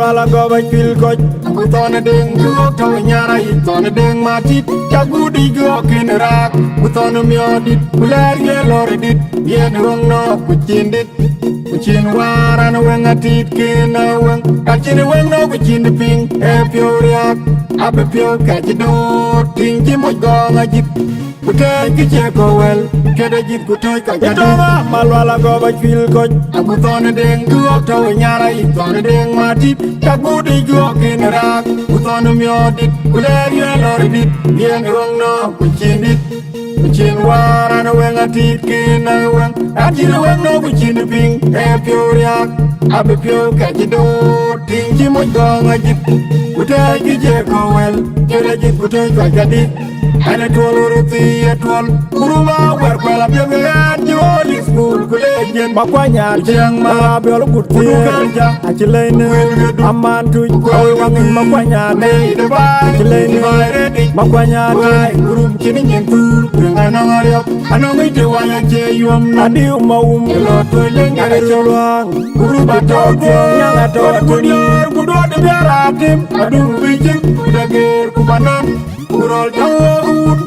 malwala go ba fil ko butona ding go to nyara itona ding matit chagudi go kinrak butona miodit bular ye loridit ye rong no kuchindit kuchin waran wengatit kinawang kachin weng no kuchin ping e pioriak abe pio kachido tingi mo go ngajit Kutai kiche kowel, keda jit kutai kajadoma malwala go ba fil ko butona ding go to nyara itona ding matit chagudi go kinrak butona miodit bular ye loridit ye rong no kuchindit kuchin waran wengatit kinawang kachin weng no kuchin ping e pioriak abe pio kachido tingi mo go ngajit kutai kiche kowel, keda jit kutai kajadit Ana toloroti atwal kuruma war kwala byaga joli school kulejen makwanya jang ma biolo gutti achileine amantu koy wangin makwanya ne achileine makwanya ne kurum chini nyentu ngana ngariyo anongi jewanya je yum adi umawum lo tolen ngare cholwang kuruba togo nyanga to kudior kudod biaratim adu bijing dager kubanan Urol jawud,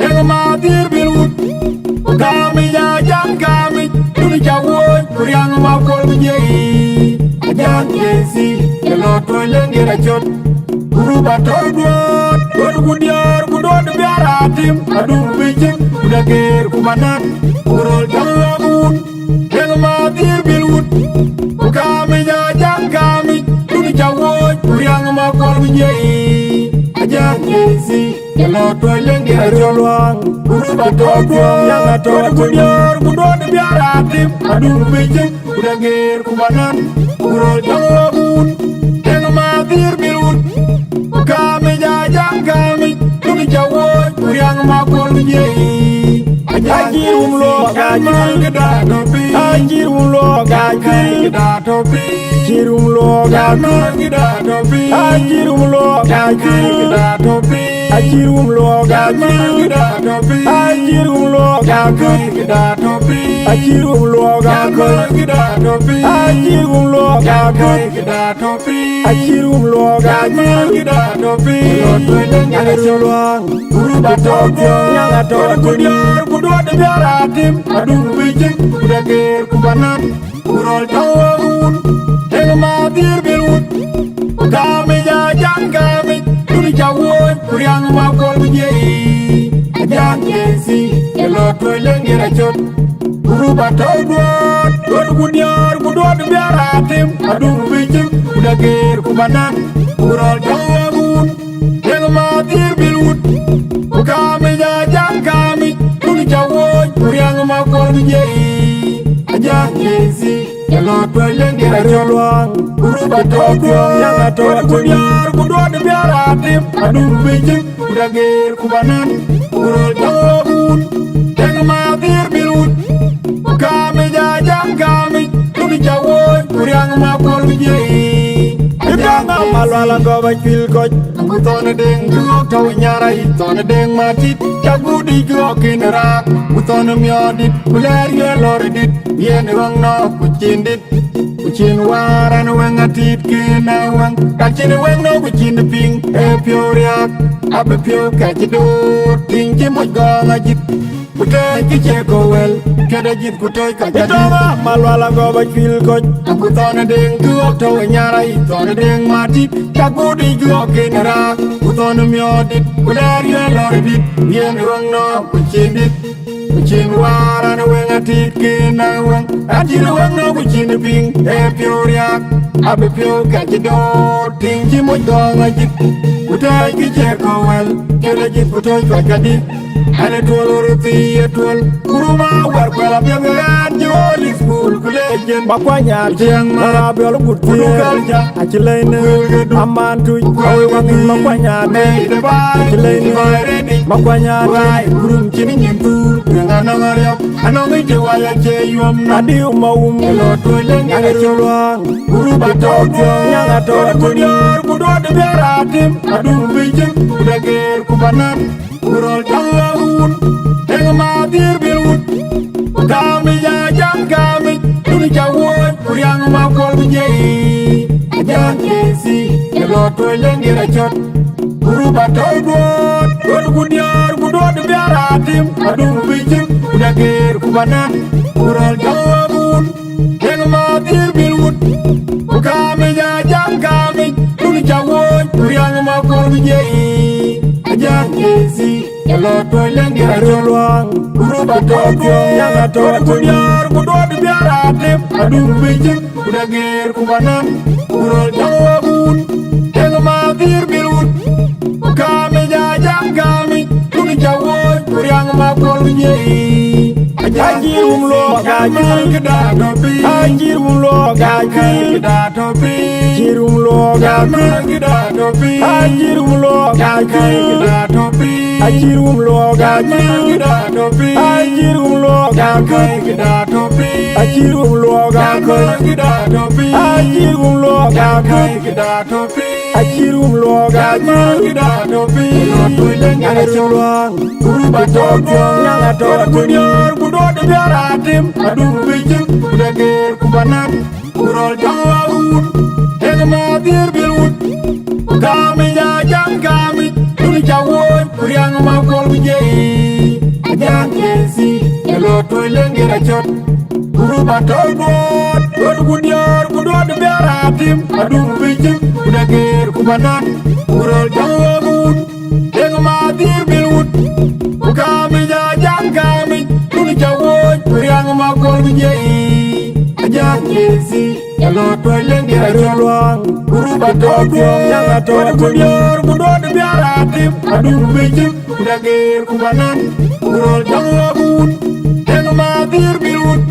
yang madir bilud, kami jajang kami, tuli jawud, kuriang makol menjadi, ajang jesi, kalau toilen diracot, guru batol buat, kudiar kudod biar atim, aduh bijing, udah ger kumanan, urol jawud, yang madir bilud, kami jajang kami, tuli jawud, kuriang makol menjadi. Ajang jesi, kalau toilen dia jolwang, guru batogo, yang ator kudiar, kudod biar atim, aduh bijing, udah ger kumanan, urol jawud, yang madir bilud, kami jajang kami, tuli jawud, kuriang makol menjadi. Ajir umlo gajil geda topi, ajir umlo gajil geda topi, ajir umlo gajil geda topi, ajir umlo gajil geda topi, ajir umlo gajil geda topi, ajir umlo gajil geda topi, ajir umlo gajil geda topi, ajir umlo gajil geda topi, ajir umlo gajil geda topi. Yang cholwang, guru batogo, yang ator kudiar kudod biar atim, aduh bijing, udah ger kubanan, urol jawud, yang madir bilud, kami jajang kami, tuli jawud, kuriang makol menjadi, ajang jesi, kalau toilen diracot, guru batogo, kudiar kudod biar atim, aduh bijing, udah ger kubanan, urol jawud, yang madir bilud, kami jajang kami, tuli jawud, kuriang makol menjadi, ajang jesi, kalau toilen diracot, guru batogo, yang ator kudiar kudod biar atim, aduh bijing, udah ger kubanan, urol jawud, yang madir bilud, kami jajang kami, tuli jawud, kuriang makol menjadi. Ibanga malwala go ba fil ko butona ding go to nyara itona ding matit chagudi go kinrak butona miodit bular ye loridit ye rong no kuchindit kuchin waran wengatit kinawang kachin weng no kuchin ping e pioriak abe pio kachido tingi mo go ngajit Kutai kiche kowel, keda jit kutai kajadoma malwala go ba fil ko butona ding go to nyara itona ding matit chagudi go kinrak butona miodit bular ye loridit ye rong no kuchindit kuchin waran wengatit kinawang ajir weng no kuchin ping e pioriak abe pio kachido tingi mo go ngajit kutai kiche kowel, keda jit kutai kajadit Ana toloroti atwal kuruma war kwala byaga joli school kulejen makwanya jang ma biolo gutti achileine amantu koy wangin makwanya ne achileine makwanya ne kurum chini nyentu ngana ngariyo anongi jewaya je yum adi umawum lo toilen ngare cholwang guru batogo yang ator kudior kudod biar atim adu bijing udah ger kubanan urol jawud, yang madir bilud, kami jajang kami, tuli jawud, kuriang makol menjadi, Ajan kesi Yelo toy lengi rachot Guru batol god God kudyar kudod biaratim Adum bichim Kudagir kubanan Kural jawabun Yang matir bilwut Kami jajang kami Tuli jawoy Kuriang makor bijei Ajan kesi Yelo toy lengi rachot Guru batol god Yang atol kudyar kudod biaratim Adum bichim Kudagir kubanan Kural jawabun Yang matir bilwut Kami jajang kami Tuli jawoy Kuriang makor bijei Anjir umlo gajil kedah topi Anjir umlo gajil kedah topi Anjir umlo gajil kedah topi Anjir umlo gajil kedah topi Anjir umlo gajil kedah topi Anjir umlo gajil kedah topi Anjir umlo gajil kedah topi Anjir umlo gajil kedah topi Anjir umlo gajil kedah topi Tuh lengan coluang Guru batol yang atol kunyar Kudod biaratim Aduh bijim Kudagir kubanan Kurol jawabun Yang matir bilwut Kami jajang kami Tuli jawoy Kuriang makol bijei Ajan kesi Yelo toy lengi rachot Guru batol God kudyar kudod biaratim Aduh bijim Kudagir kubanan Kurol jawabun Yang matir bilwut Kami jajang kami Tuli jawoy Kuriang makol bijei Ajan kesi Yelo toy lengi rachot Guru batol yang atol kudyar kudod biaratim Aduh bijim Kudagir kubanan Kurol jawabun Yang matir bilwut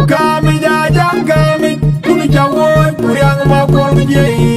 Kami jajang kami Tuli jawoy Kuriang makol bijei